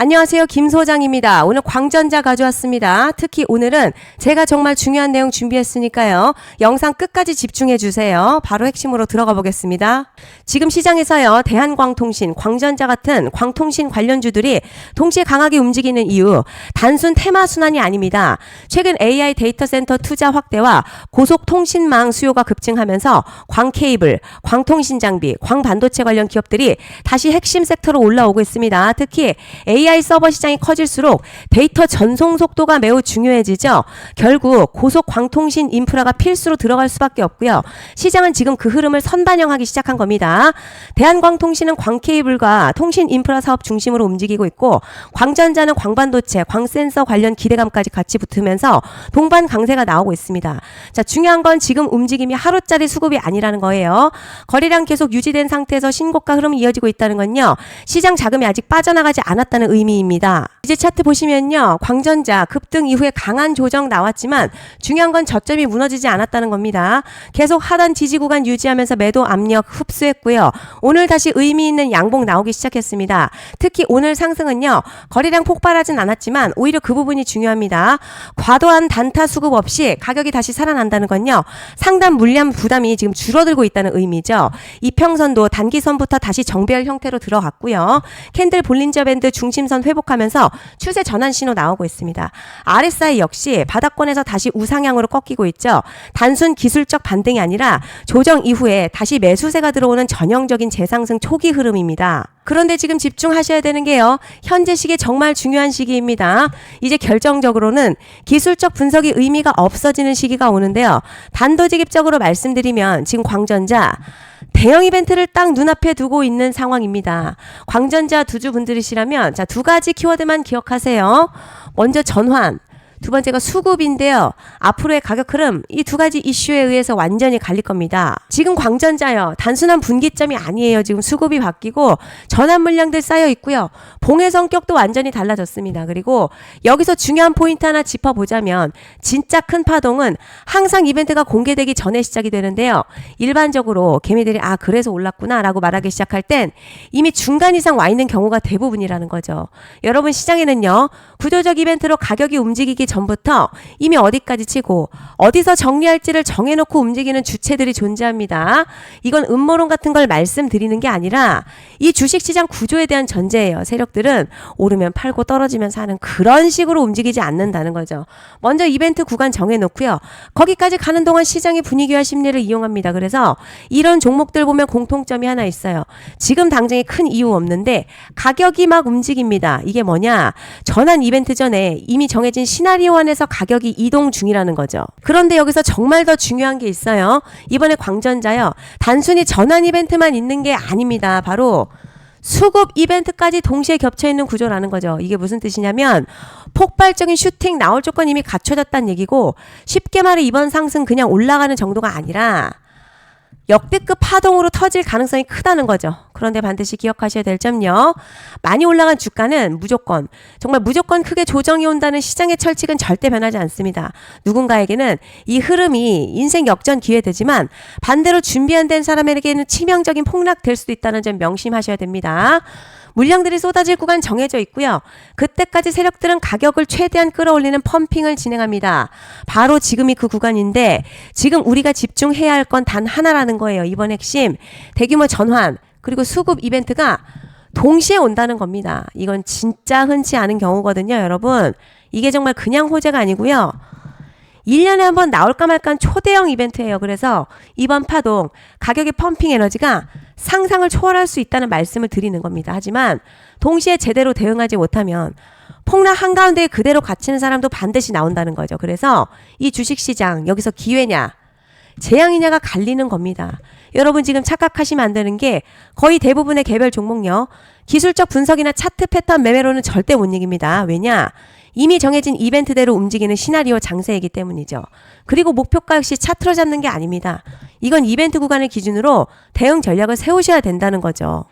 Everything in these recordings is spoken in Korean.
안녕하세요. 김 소장입니다. 오늘 광전자 가져왔습니다. 특히 오늘은 제가 정말 중요한 내용 준비했으니까요. 영상 끝까지 집중해 주세요. 바로 핵심으로 들어가 보겠습니다. 지금 시장에서요. 대한광통신, 광전자 같은 광통신 관련주들이 동시에 강하게 움직이는 이유, 단순 테마 순환이 아닙니다. 최근 AI 데이터 센터 투자 확대와 고속통신망 수요가 급증하면서 광케이블, 광통신 장비, 광반도체 관련 기업들이 다시 핵심 섹터로 올라오고 있습니다. 특히 AI 서버 시장이 커질수록 데이터 전송 속도가 매우 중요해지죠. 결국 고속 광통신 인프라가 필수로 들어갈 수밖에 없고요. 시장은 지금 그 흐름을 선반영하기 시작한 겁니다. 대한광통신은 광케이블과 통신 인프라 사업 중심으로 움직이고 있고, 광전자는 광반도체, 광센서 관련 기대감까지 같이 붙으면서 동반 강세가 나오고 있습니다. 자, 중요한 건 지금 움직임이 하루짜리 수급이 아니라는 거예요. 거래량 계속 유지된 상태에서 신고가 흐름이 이어지고 있다는 건요. 시장 자금이 아직 빠져나가지 않았다는 의미입니다. 이제 차트 보시면요. 광전자 급등 이후에 강한 조정 나왔지만 중요한 건 저점이 무너지지 않았다는 겁니다. 계속 하단 지지 구간 유지하면서 매도 압력 흡수했고요. 오늘 다시 의미 있는 양봉 나오기 시작했습니다. 특히 오늘 상승은요. 거래량 폭발하진 않았지만 오히려 그 부분이 중요합니다. 과도한 단타 수급 없이 가격이 다시 살아난다는 건요. 상단 물량 부담이 지금 줄어들고 있다는 의미죠. 이평선도 단기선부터 다시 정배열 형태로 들어갔고요. 캔들 볼린저 밴드 중심선 회복하면서 추세 전환 신호 나오고 있습니다. RSI 역시 바닥권에서 다시 우상향으로 꺾이고 있죠. 단순 기술적 반등이 아니라 조정 이후에 다시 매수세가 들어오는 전형적인 재상승 초기 흐름입니다. 그런데 지금 집중하셔야 되는 게요. 현재 시기에 정말 중요한 시기입니다. 이제 결정적으로는 기술적 분석이 의미가 없어지는 시기가 오는데요. 단도직입적으로 말씀드리면 지금 광전자 대형 이벤트를 딱 눈앞에 두고 있는 상황입니다. 광전자 두주분들이시라면 자, 두 가지 키워드만 기억하세요. 먼저 전환, 두 번째가 수급인데요. 앞으로의 가격 흐름, 이 두 가지 이슈에 의해서 완전히 갈릴 겁니다. 지금 광전자요. 단순한 분기점이 아니에요. 지금 수급이 바뀌고 전환 물량들 쌓여 있고요. 봉의 성격도 완전히 달라졌습니다. 그리고 여기서 중요한 포인트 하나 짚어보자면 진짜 큰 파동은 항상 이벤트가 공개되기 전에 시작이 되는데요. 일반적으로 개미들이 그래서 올랐구나 라고 말하기 시작할 땐 이미 중간 이상 와 있는 경우가 대부분이라는 거죠. 여러분, 시장에는요. 구조적 이벤트로 가격이 움직이기 전부터 이미 어디까지 치고 어디서 정리할지를 정해놓고 움직이는 주체들이 존재합니다. 이건 음모론 같은 걸 말씀드리는 게 아니라 이 주식시장 구조에 대한 전제예요. 세력들은 오르면 팔고 떨어지면 사는 그런 식으로 움직이지 않는다는 거죠. 먼저 이벤트 구간 정해놓고요. 거기까지 가는 동안 시장의 분위기와 심리를 이용합니다. 그래서 이런 종목들 보면 공통점이 하나 있어요. 지금 당장에 큰 이유 없는데 가격이 막 움직입니다. 이게 뭐냐? 전환 이벤트 전에 이미 정해진 시나리오 안에서 가격이 이동 중이라는 거죠. 그런데 여기서 정말 더 중요한 게 있어요. 이번에 광전자요. 단순히 전환 이벤트만 있는 게 아닙니다. 바로 수급 이벤트까지 동시에 겹쳐있는 구조라는 거죠. 이게 무슨 뜻이냐면 폭발적인 슈팅 나올 조건 이미 갖춰졌다는 얘기고, 쉽게 말해 이번 상승 그냥 올라가는 정도가 아니라 역대급 파동으로 터질 가능성이 크다는 거죠. 그런데 반드시 기억하셔야 될 점요. 많이 올라간 주가는 정말 무조건 크게 조정이 온다는 시장의 철칙은 절대 변하지 않습니다. 누군가에게는 이 흐름이 인생 역전 기회되지만 반대로 준비 안 된 사람에게는 치명적인 폭락될 수도 있다는 점 명심하셔야 됩니다. 물량들이 쏟아질 구간 정해져 있고요. 그때까지 세력들은 가격을 최대한 끌어올리는 펌핑을 진행합니다. 바로 지금이 그 구간인데 지금 우리가 집중해야 할 건 단 하나라는 거예요. 이번 핵심 대규모 전환 그리고 수급 이벤트가 동시에 온다는 겁니다. 이건 진짜 흔치 않은 경우거든요. 여러분, 이게 정말 그냥 호재가 아니고요. 1년에 한 번 나올까 말까 초대형 이벤트예요. 그래서 이번 파동 가격의 펌핑 에너지가 상상을 초월할 수 있다는 말씀을 드리는 겁니다. 하지만 동시에 제대로 대응하지 못하면 폭락 한가운데 그대로 갇히는 사람도 반드시 나온다는 거죠. 그래서 이 주식시장 여기서 기회냐 재앙이냐가 갈리는 겁니다. 여러분, 지금 착각하시면 안 되는 게 거의 대부분의 개별 종목요. 기술적 분석이나 차트 패턴 매매로는 절대 못 이깁니다. 왜냐? 이미 정해진 이벤트대로 움직이는 시나리오 장세이기 때문이죠. 그리고 목표가 역시 차트로 잡는 게 아닙니다. 이건 이벤트 구간을 기준으로 대응 전략을 세우셔야 된다는 거죠.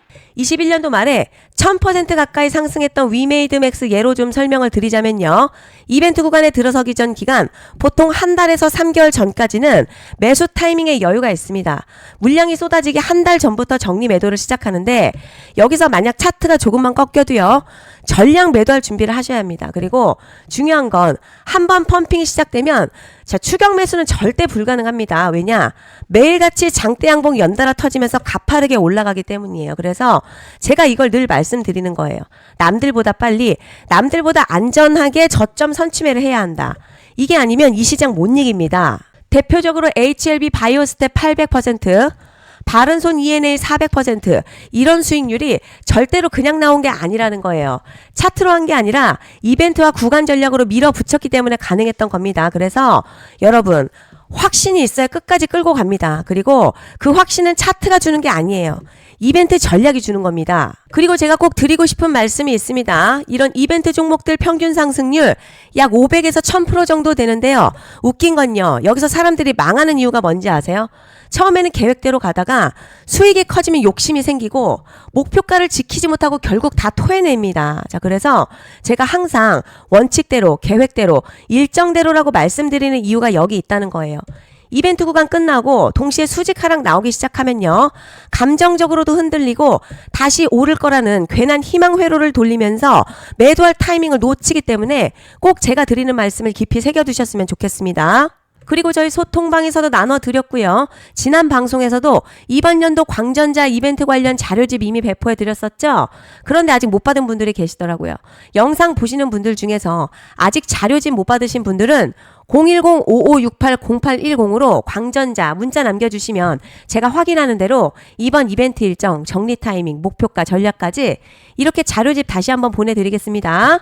21년도 말에 1000% 가까이 상승했던 위메이드맥스 예로 좀 설명을 드리자면요. 이벤트 구간에 들어서기 전 기간 보통 한 달에서 3개월 전까지는 매수 타이밍에 여유가 있습니다. 물량이 쏟아지기 한 달 전부터 정리 매도를 시작하는데 여기서 만약 차트가 조금만 꺾여도요. 전량 매도할 준비를 하셔야 합니다. 그리고 중요한 건 한 번 펌핑이 시작되면 자, 추격 매수는 절대 불가능합니다. 왜냐? 매일같이 장대 양봉 연달아 터지면서 가파르게 올라가기 때문이에요. 그래서 제가 이걸 늘 말씀드리는 거예요. 남들보다 빨리, 남들보다 안전하게 저점 선취매를 해야 한다. 이게 아니면 이 시장 못 이깁니다. 대표적으로 HLB 바이오스텝 800%, 바른손 ENA 400% 이런 수익률이 절대로 그냥 나온 게 아니라는 거예요. 차트로 한 게 아니라 이벤트와 구간 전략으로 밀어붙였기 때문에 가능했던 겁니다. 그래서 여러분 확신이 있어야 끝까지 끌고 갑니다. 그리고 그 확신은 차트가 주는 게 아니에요. 이벤트 전략이 주는 겁니다. 그리고 제가 꼭 드리고 싶은 말씀이 있습니다. 이런 이벤트 종목들 평균 상승률 약 500에서 1000% 정도 되는데요. 웃긴 건요. 여기서 사람들이 망하는 이유가 뭔지 아세요? 처음에는 계획대로 가다가 수익이 커지면 욕심이 생기고 목표가를 지키지 못하고 결국 다 토해냅니다. 자, 그래서 제가 항상 원칙대로, 계획대로, 일정대로라고 말씀드리는 이유가 여기 있다는 거예요. 이벤트 구간 끝나고 동시에 수직 하락 나오기 시작하면요. 감정적으로도 흔들리고 다시 오를 거라는 괜한 희망 회로를 돌리면서 매도할 타이밍을 놓치기 때문에 꼭 제가 드리는 말씀을 깊이 새겨두셨으면 좋겠습니다. 그리고 저희 소통방에서도 나눠드렸고요. 지난 방송에서도 이번 연도 광전자 이벤트 관련 자료집 이미 배포해드렸었죠. 그런데 아직 못 받은 분들이 계시더라고요. 영상 보시는 분들 중에서 아직 자료집 못 받으신 분들은 010-5568-0810으로 광전자 문자 남겨주시면 제가 확인하는 대로 이번 이벤트 일정, 정리 타이밍, 목표가, 전략까지 이렇게 자료집 다시 한번 보내드리겠습니다.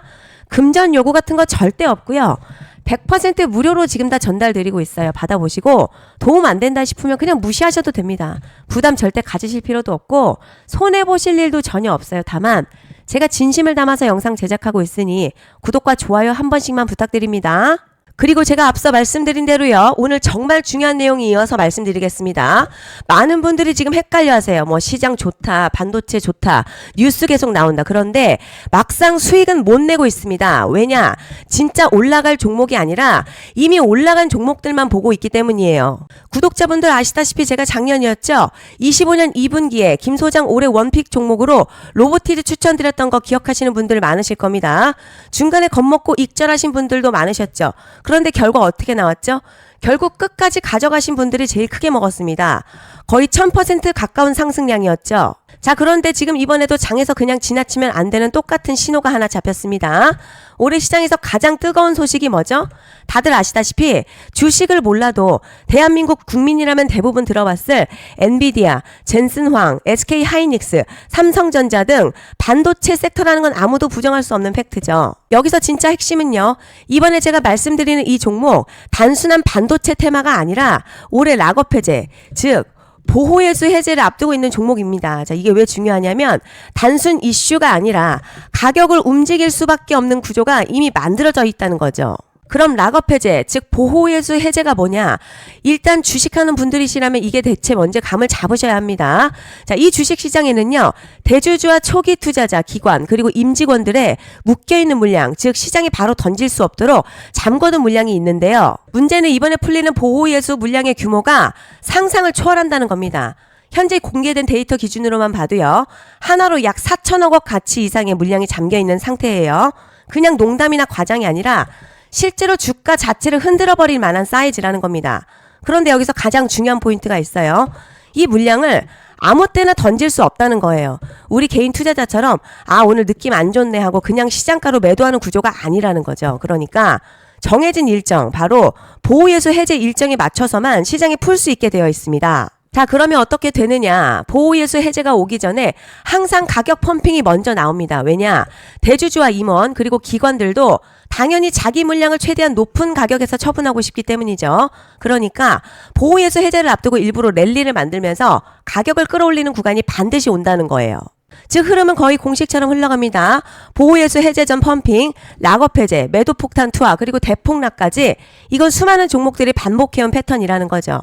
금전 요구 같은 거 절대 없고요. 100% 무료로 지금 다 전달드리고 있어요. 받아보시고 도움 안 된다 싶으면 그냥 무시하셔도 됩니다. 부담 절대 가지실 필요도 없고 손해보실 일도 전혀 없어요. 다만 제가 진심을 담아서 영상 제작하고 있으니 구독과 좋아요 한 번씩만 부탁드립니다. 그리고 제가 앞서 말씀드린 대로요. 오늘 정말 중요한 내용이 이어서 말씀드리겠습니다. 많은 분들이 지금 헷갈려 하세요. 뭐 시장 좋다, 반도체 좋다, 뉴스 계속 나온다. 그런데 막상 수익은 못 내고 있습니다. 왜냐? 진짜 올라갈 종목이 아니라 이미 올라간 종목들만 보고 있기 때문이에요. 구독자분들 아시다시피 제가 작년이었죠. 25년 2분기에 김 소장 올해 원픽 종목으로 로보티드 추천드렸던 거 기억하시는 분들 많으실 겁니다. 중간에 겁먹고 익절하신 분들도 많으셨죠. 그런데 결과 어떻게 나왔죠? 결국 끝까지 가져가신 분들이 제일 크게 먹었습니다. 거의 1000% 가까운 상승량이었죠. 자, 그런데 지금 이번에도 장에서 그냥 지나치면 안 되는 똑같은 신호가 하나 잡혔습니다. 올해 시장에서 가장 뜨거운 소식이 뭐죠? 다들 아시다시피 주식을 몰라도 대한민국 국민이라면 대부분 들어봤을 엔비디아, 젠슨황, SK 하이닉스, 삼성전자 등 반도체 섹터라는 건 아무도 부정할 수 없는 팩트죠. 여기서 진짜 핵심은요. 이번에 제가 말씀드리는 이 종목 단순한 반도체 테마가 아니라 올해 락업 해제, 즉 보호예수 해제를 앞두고 있는 종목입니다. 자, 이게 왜 중요하냐면 단순 이슈가 아니라 가격을 움직일 수밖에 없는 구조가 이미 만들어져 있다는 거죠. 그럼 락업 해제, 즉 보호예수 해제가 뭐냐? 일단 주식하는 분들이시라면 이게 대체 뭔지 감을 잡으셔야 합니다. 자, 이 주식 시장에는요. 대주주와 초기 투자자, 기관, 그리고 임직원들의 묶여있는 물량, 즉 시장에 바로 던질 수 없도록 잠궈둔 물량이 있는데요. 문제는 이번에 풀리는 보호예수 물량의 규모가 상상을 초월한다는 겁니다. 현재 공개된 데이터 기준으로만 봐도요. 하나로 약 4천억 원 가치 이상의 물량이 잠겨있는 상태예요. 그냥 농담이나 과장이 아니라 실제로 주가 자체를 흔들어버릴 만한 사이즈라는 겁니다. 그런데 여기서 가장 중요한 포인트가 있어요. 이 물량을 아무 때나 던질 수 없다는 거예요. 우리 개인 투자자처럼 오늘 느낌 안 좋네 하고 그냥 시장가로 매도하는 구조가 아니라는 거죠. 그러니까 정해진 일정, 바로 보호예수 해제 일정에 맞춰서만 시장에 풀 수 있게 되어 있습니다. 자, 그러면 어떻게 되느냐? 보호예수 해제가 오기 전에 항상 가격 펌핑이 먼저 나옵니다. 왜냐? 대주주와 임원 그리고 기관들도 당연히 자기 물량을 최대한 높은 가격에서 처분하고 싶기 때문이죠. 그러니까 보호예수 해제를 앞두고 일부러 랠리를 만들면서 가격을 끌어올리는 구간이 반드시 온다는 거예요. 즉 흐름은 거의 공식처럼 흘러갑니다. 보호예수 해제 전 펌핑, 락업 해제, 매도 폭탄 투하, 그리고 대폭락까지 이건 수많은 종목들이 반복해온 패턴이라는 거죠.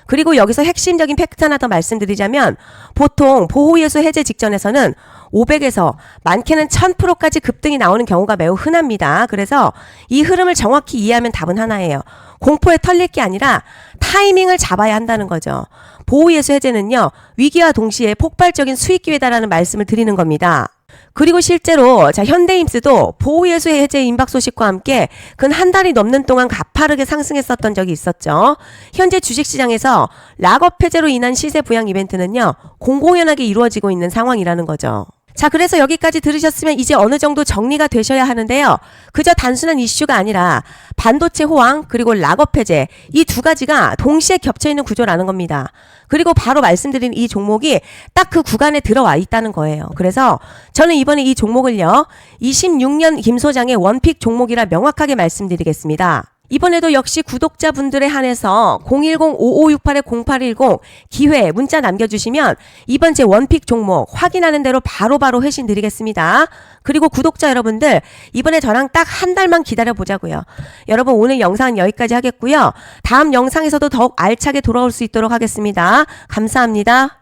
그리고 여기서 핵심적인 팩트 하나 더 말씀드리자면 보통 보호예수 해제 직전에서는 500에서 많게는 1000%까지 급등이 나오는 경우가 매우 흔합니다. 그래서 이 흐름을 정확히 이해하면 답은 하나예요. 공포에 털릴 게 아니라 타이밍을 잡아야 한다는 거죠. 보호예수 해제는요, 위기와 동시에 폭발적인 수익 기회다라는 말씀을 드리는 겁니다. 그리고 실제로 현대임스도 보호예수 해제 임박 소식과 함께 근 한 달이 넘는 동안 가파르게 상승했었던 적이 있었죠. 현재 주식시장에서 락업 해제로 인한 시세 부양 이벤트는요, 공공연하게 이루어지고 있는 상황이라는 거죠. 자, 그래서 여기까지 들으셨으면 이제 어느 정도 정리가 되셔야 하는데요. 그저 단순한 이슈가 아니라 반도체 호황 그리고 락업 해제 이 두 가지가 동시에 겹쳐있는 구조라는 겁니다. 그리고 바로 말씀드린 이 종목이 딱 그 구간에 들어와 있다는 거예요. 그래서 저는 이번에 이 종목을요, 26년 김 소장의 원픽 종목이라 명확하게 말씀드리겠습니다. 이번에도 역시 구독자분들에 한해서 010-5568-0810 기회 문자 남겨주시면 이번 제 원픽 종목 확인하는 대로 바로바로 회신 드리겠습니다. 그리고 구독자 여러분들 이번에 저랑 딱 한 달만 기다려 보자고요. 여러분 오늘 영상은 여기까지 하겠고요. 다음 영상에서도 더욱 알차게 돌아올 수 있도록 하겠습니다. 감사합니다.